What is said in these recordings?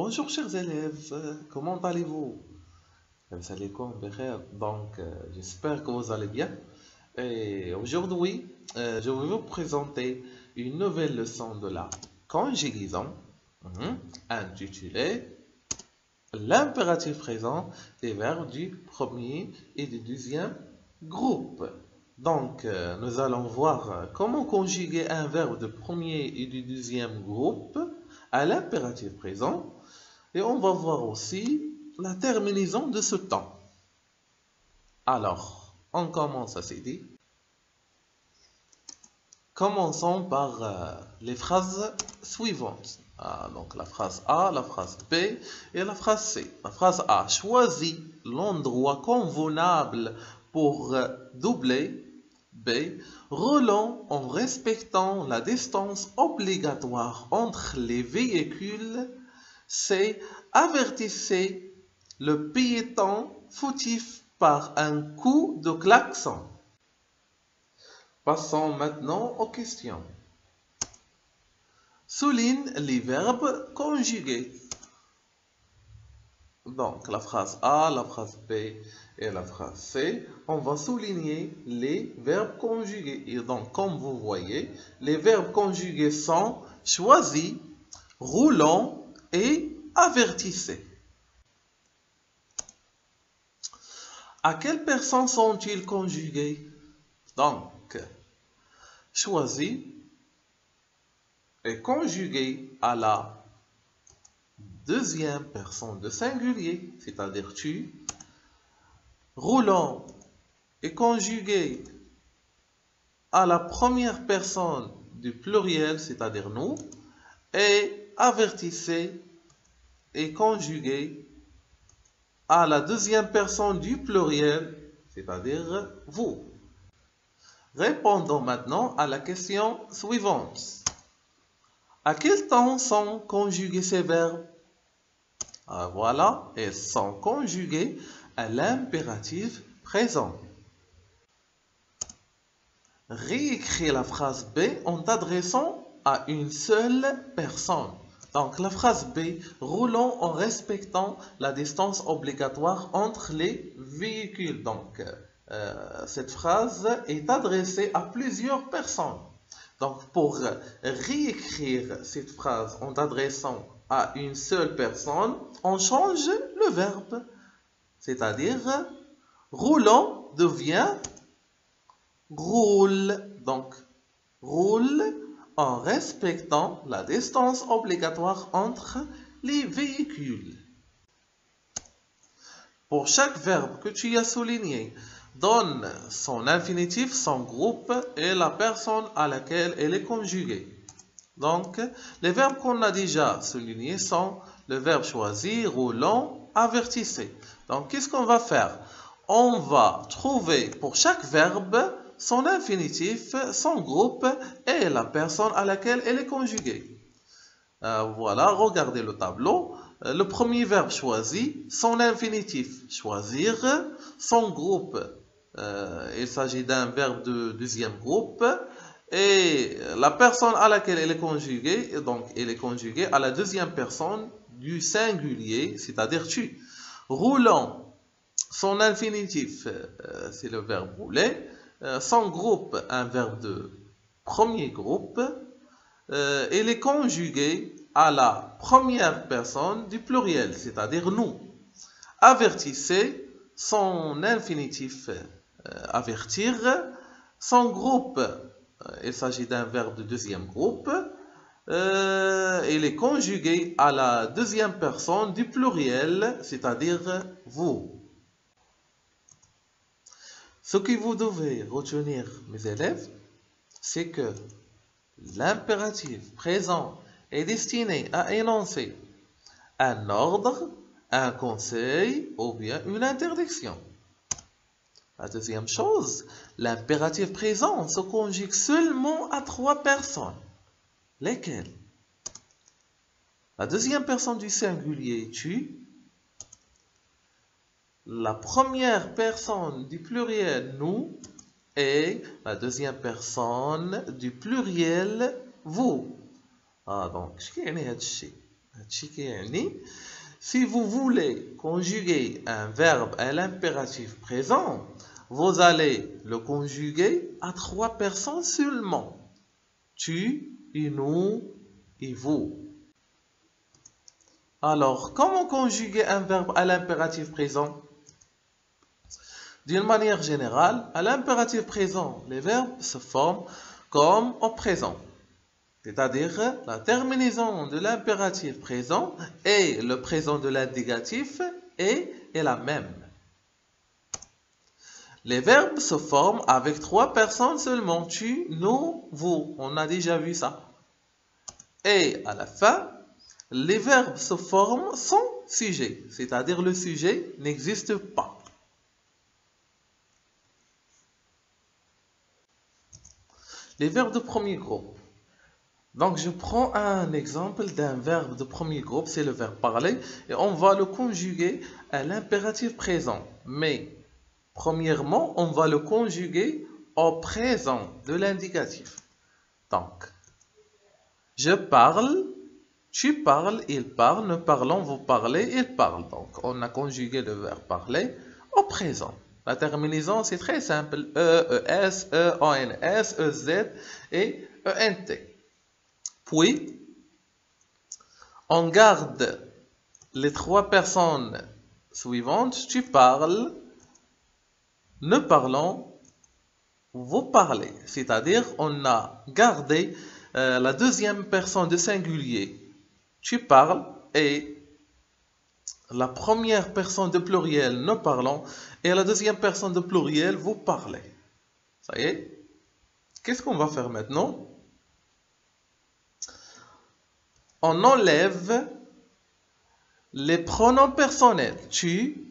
Bonjour chers élèves, comment allez-vous? Salam alaikum, donc j'espère que vous allez bien. Et aujourd'hui, je vais vous présenter une nouvelle leçon de la conjugaison intitulée l'impératif présent des verbes du premier et du deuxième groupe. Donc, nous allons voir comment conjuguer un verbe de premier et du deuxième groupe à l'impératif présent. Et on va voir aussi la terminaison de ce temps. Alors, on commence à dit. Commençons par les phrases suivantes. Donc la phrase A, la phrase B et la phrase C. La phrase A, choisis l'endroit convenable pour doubler. B, roulant en respectant la distance obligatoire entre les véhicules. C, avertissez le piéton fautif par un coup de klaxon. Passons maintenant aux questions. Souligne les verbes conjugués. Donc, la phrase A, la phrase B et la phrase C, on va souligner les verbes conjugués. Et donc, comme vous voyez, les verbes conjugués sont choisis, roulant et avertissez. À quelles personnes sont-ils conjugués? Donc, choisi est conjugué à la deuxième personne de singulier, c'est-à-dire tu. Roulant est conjugué à la première personne du pluriel, c'est-à-dire nous. Et avertissez est conjugué à la deuxième personne du pluriel, c'est-à-dire vous. Répondons maintenant à la question suivante. À quel temps sont conjugués ces verbes? Voilà, ils sont conjugués à l'impératif présent. Réécris la phrase B en t'adressant à une seule personne. Donc la phrase B, roulant en respectant la distance obligatoire entre les véhicules. Donc cette phrase est adressée à plusieurs personnes. Donc pour réécrire cette phrase en t'adressant à une seule personne, on change le verbe. C'est-à-dire roulant devient roule. Donc roule en respectant la distance obligatoire entre les véhicules. Pour chaque verbe que tu as souligné, donne son infinitif, son groupe et la personne à laquelle elle est conjuguée. Donc, les verbes qu'on a déjà soulignés sont le verbe choisir, roulant, avertissez. Donc, qu'est-ce qu'on va faire? On va trouver pour chaque verbe son infinitif, son groupe et la personne à laquelle elle est conjuguée. Voilà, regardez le tableau. Le premier verbe choisi, son infinitif choisir, son groupe, il s'agit d'un verbe de deuxième groupe, et la personne à laquelle elle est conjuguée, donc elle est conjuguée à la deuxième personne du singulier, c'est-à-dire tu. Roulant, son infinitif, c'est le verbe rouler, son groupe, un verbe de premier groupe, elle est conjuguée à la première personne du pluriel, c'est-à-dire nous. Avertissez, son infinitif avertir, son groupe, il s'agit d'un verbe de deuxième groupe, il est conjugué à la deuxième personne du pluriel, c'est-à-dire vous. Ce que vous devez retenir, mes élèves, c'est que l'impératif présent est destiné à énoncer un ordre, un conseil ou bien une interdiction. La deuxième chose, l'impératif présent se conjugue seulement à 3 personnes. Lesquelles? La deuxième personne du singulier tu, la première personne du pluriel nous et la deuxième personne du pluriel vous. Donc, شو يعني هاد الشيء؟ Si vous voulez conjuguer un verbe à l'impératif présent, vous allez le conjuguer à 3 personnes seulement. Tu, et nous, et vous. Alors, comment conjuguer un verbe à l'impératif présent? D'une manière générale, à l'impératif présent, les verbes se forment comme au présent. C'est-à-dire, la terminaison de l'impératif présent et le présent de l'indicatif est la même. Les verbes se forment avec 3 personnes seulement. Tu, nous, vous. On a déjà vu ça. Et à la fin, les verbes se forment sans sujet. C'est-à-dire, le sujet n'existe pas. Les verbes de premier groupe. Donc, je prends un exemple d'un verbe de premier groupe, c'est le verbe parler, et on va le conjuguer à l'impératif présent. Mais, premièrement, on va le conjuguer au présent de l'indicatif. Donc, je parle, tu parles, il parle, nous parlons, vous parlez, il parle. Donc, on a conjugué le verbe parler au présent. La terminaison, c'est très simple. E, ES, E, ONS, EZ et ENT. Puis, on garde les 3 personnes suivantes. Tu parles, nous parlons, vous parlez. C'est-à-dire, on a gardé la deuxième personne de singulier. Tu parles et la première personne de pluriel, nous parlons, et la deuxième personne de pluriel, vous parlez. Ça y est? Qu'est-ce qu'on va faire maintenant? On enlève les pronoms personnels. Tu,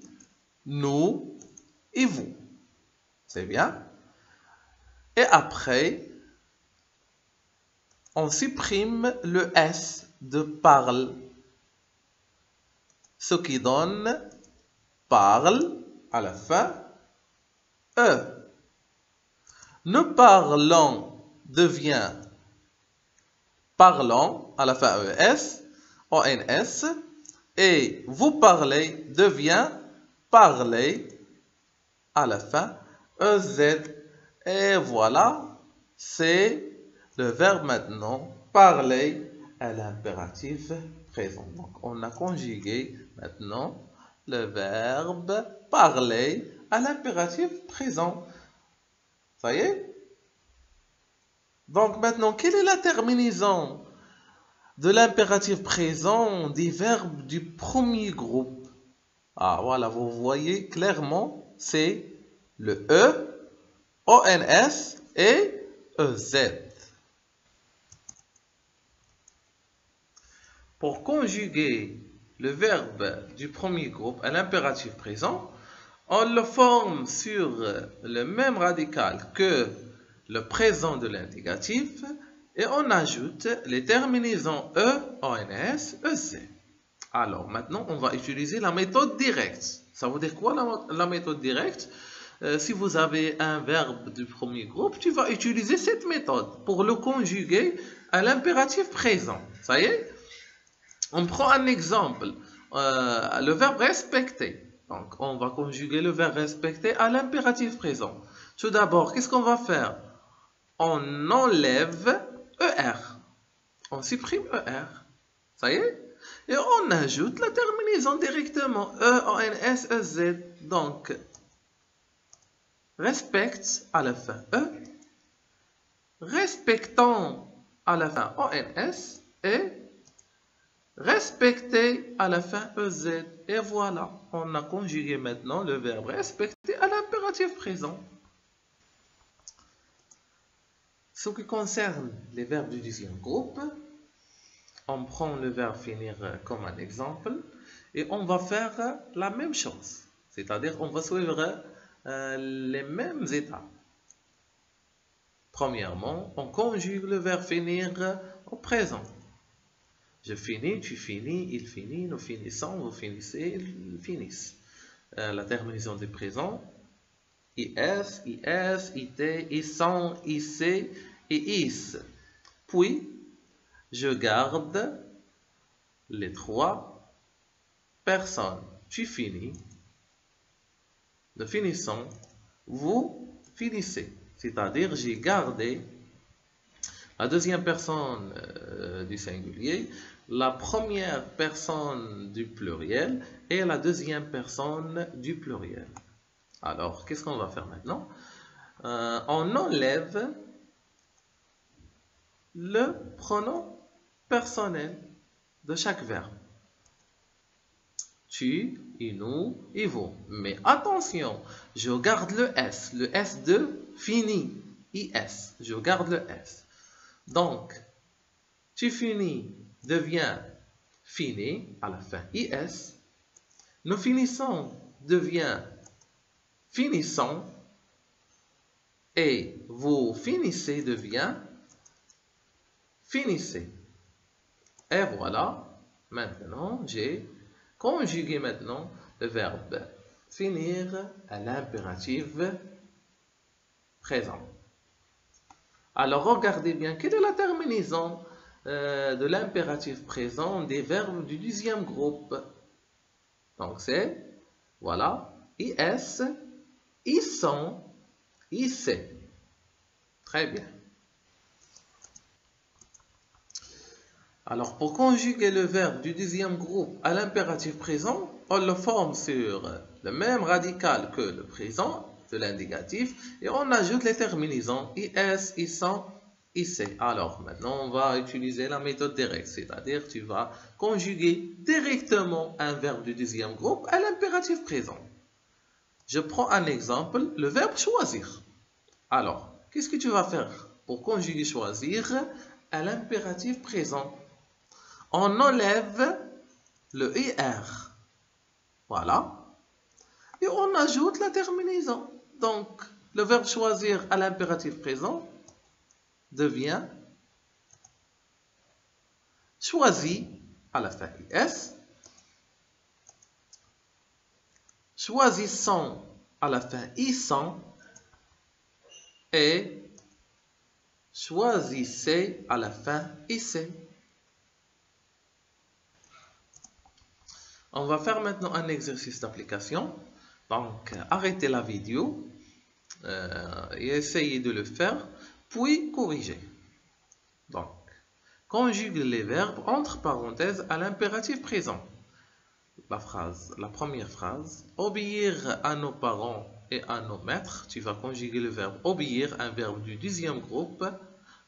nous et vous. C'est bien? Et après, on supprime le S de parle. Ce qui donne parle à la fin. E. Nous parlons devient parlons à la fin ES, ONS. Et vous parlez devient parler à la fin EZ. Et voilà, c'est le verbe maintenant parler à l'impératif présent. Donc, on a conjugué maintenant le verbe parler à l'impératif présent. Ça y est? Donc, maintenant, quelle est la terminaison de l'impératif présent des verbes du premier groupe? Ah, voilà, vous voyez clairement, c'est le E, ONS et EZ. Pour conjuguer le verbe du premier groupe à l'impératif présent, on le forme sur le même radical que le présent de l'indicatif et on ajoute les terminaisons E, ONS, EZ. Alors maintenant, on va utiliser la méthode directe. Ça veut dire quoi la méthode directe? Si vous avez un verbe du premier groupe, tu vas utiliser cette méthode pour le conjuguer à l'impératif présent. Ça y est? On prend un exemple, le verbe respecter. Donc, on va conjuguer le verbe respecter à l'impératif présent. Tout d'abord, qu'est-ce qu'on va faire? On enlève ER. On supprime ER. Ça y est? Et on ajoute la terminaison directement. E-O-N-S, E-Z. Donc, respecte à la fin E. Respectant à la fin ONS. Et respecter à la fin EZ. Et voilà, on a conjugué maintenant le verbe respecter à l'impératif présent. Ce qui concerne les verbes du deuxième groupe, on prend le verbe finir comme un exemple et on va faire la même chose. C'est-à-dire on va suivre les mêmes étapes. Premièrement, on conjugue le verbe finir au présent. Je finis, tu finis, il finit, nous finissons, vous finissez, ils finissent. La terminaison du présent, is, it, ils sont, ic et is. Puis, je garde les 3 personnes. Tu finis. Nous finissons. Vous finissez. C'est-à-dire, j'ai gardé la deuxième personne du singulier, la première personne du pluriel et la deuxième personne du pluriel. Alors, qu'est-ce qu'on va faire maintenant? On enlève le pronom personnel de chaque verbe. Tu, il, nous, il, vous. Mais attention, je garde le S de fini, IS. Je garde le S. Donc, tu finis devient fini à la fin, IS. Nous finissons devient finissons. Et vous finissez devient finissez. Et voilà, maintenant j'ai conjugué maintenant le verbe finir à l'impératif présent. Alors regardez bien, quelle est la terminaison de l'impératif présent des verbes du deuxième groupe? Donc c'est, voilà, IS, ils sont, ils c'est. Très bien. Alors, pour conjuguer le verbe du deuxième groupe à l'impératif présent, on le forme sur le même radical que le présent de l'indicatif et on ajoute les terminaisons IS, ISsont, IC. Alors, maintenant, on va utiliser la méthode directe, c'est-à-dire tu vas conjuguer directement un verbe du deuxième groupe à l'impératif présent. Je prends un exemple, le verbe choisir. Alors, qu'est-ce que tu vas faire pour conjuguer choisir à l'impératif présent? On enlève le IR. Voilà. Et on ajoute la terminaison. Donc, le verbe choisir à l'impératif présent devient choisi à la fin IS. Choisissons à la fin ISsont. Et choisissez à la fin IC. On va faire maintenant un exercice d'application. Donc, arrêtez la vidéo et essayez de le faire, puis corrigez. Donc, conjugue les verbes entre parenthèses à l'impératif présent. La première phrase, obéir à nos parents et à nos maîtres. Tu vas conjuguer le verbe obéir, un verbe du deuxième groupe,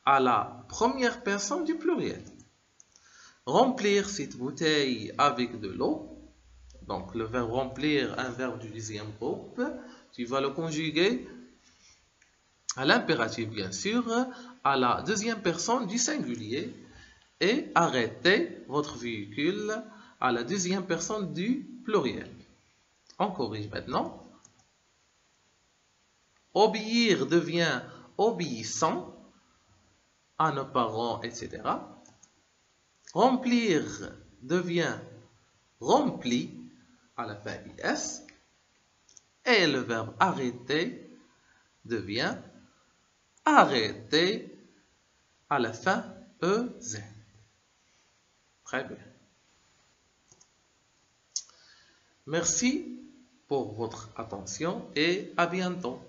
à la première personne du pluriel. Remplir cette bouteille avec de l'eau. Donc, le verbe remplir, un verbe du deuxième groupe, tu vas le conjuguer à l'impératif, bien sûr, à la deuxième personne du singulier et arrêter votre véhicule à la deuxième personne du pluriel. On corrige maintenant. Obéir devient obéissant à nos parents, etc. Remplir devient rempli à la fin IS. Et le verbe arrêter devient arrêter à la fin EZ. Très bien. Merci pour votre attention et à bientôt.